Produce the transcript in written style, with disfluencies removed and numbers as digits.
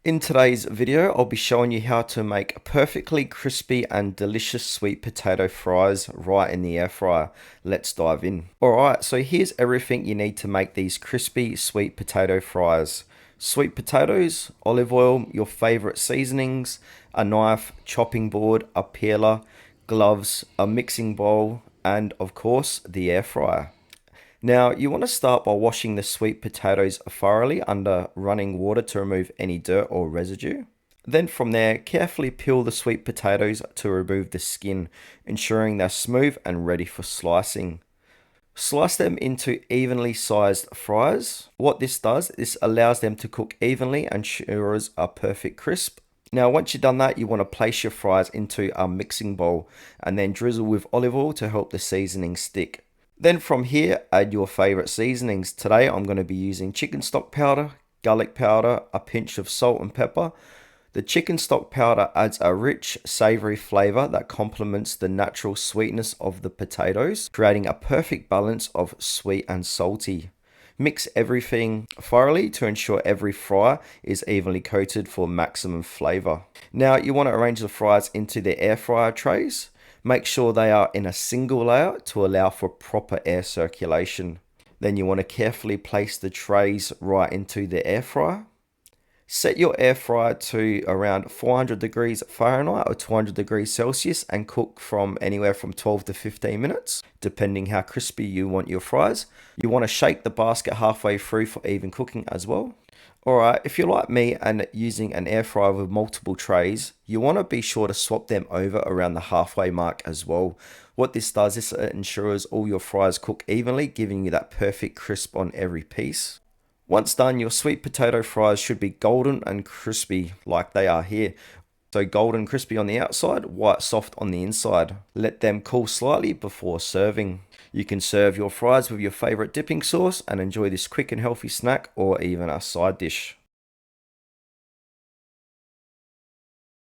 In today's video, I'll be showing you how to make perfectly crispy and delicious sweet potato fries right in the air fryer. Let's dive in. Alright, so here's everything you need to make these crispy sweet potato fries. Sweet potatoes, olive oil, your favorite seasonings, a knife, chopping board, a peeler, gloves, a mixing bowl, and of course, the air fryer. Now, you want to start by washing the sweet potatoes thoroughly under running water to remove any dirt or residue. Then from there, carefully peel the sweet potatoes to remove the skin, ensuring they're smooth and ready for slicing. Slice them into evenly sized fries. What this does, this allows them to cook evenly and ensures a perfect crisp. Now, once you've done that, you want to place your fries into a mixing bowl and then drizzle with olive oil to help the seasoning stick. Then from here, add your favorite seasonings. Today, I'm going to be using chicken stock powder, garlic powder, a pinch of salt and pepper. The chicken stock powder adds a rich, savory flavor that complements the natural sweetness of the potatoes, creating a perfect balance of sweet and salty. Mix everything thoroughly to ensure every fry is evenly coated for maximum flavor. Now you want to arrange the fries into the air fryer trays. Make sure they are in a single layer to allow for proper air circulation. Then you want to carefully place the trays right into the air fryer. Set your air fryer to around 400 degrees Fahrenheit or 200 degrees Celsius and cook from anywhere from 12 to 15 minutes, depending how crispy you want your fries. You want to shake the basket halfway through for even cooking as well. Alright, if you're like me and using an air fryer with multiple trays, you want to be sure to swap them over around the halfway mark as well. What this does is it ensures all your fries cook evenly, giving you that perfect crisp on every piece. Once done, your sweet potato fries should be golden and crispy like they are here. So golden crispy on the outside, white soft on the inside. Let them cool slightly before serving. You can serve your fries with your favorite dipping sauce and enjoy this quick and healthy snack or even a side dish.